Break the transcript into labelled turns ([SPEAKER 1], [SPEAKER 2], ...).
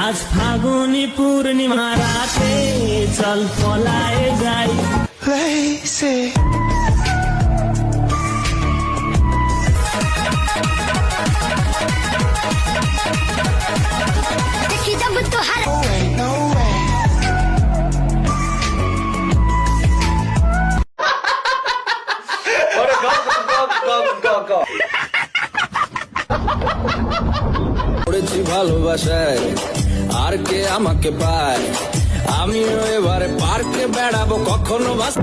[SPEAKER 1] আজ ফাগুনি পূর্ণিমা রাতে চল পলায়ে যাই।
[SPEAKER 2] देखी जब तुहार
[SPEAKER 3] পড়েছি ভালোবাসায় আর কে আমাকে পায়, আমিও এবারে পার্কে বেড়াবো কখনো বাস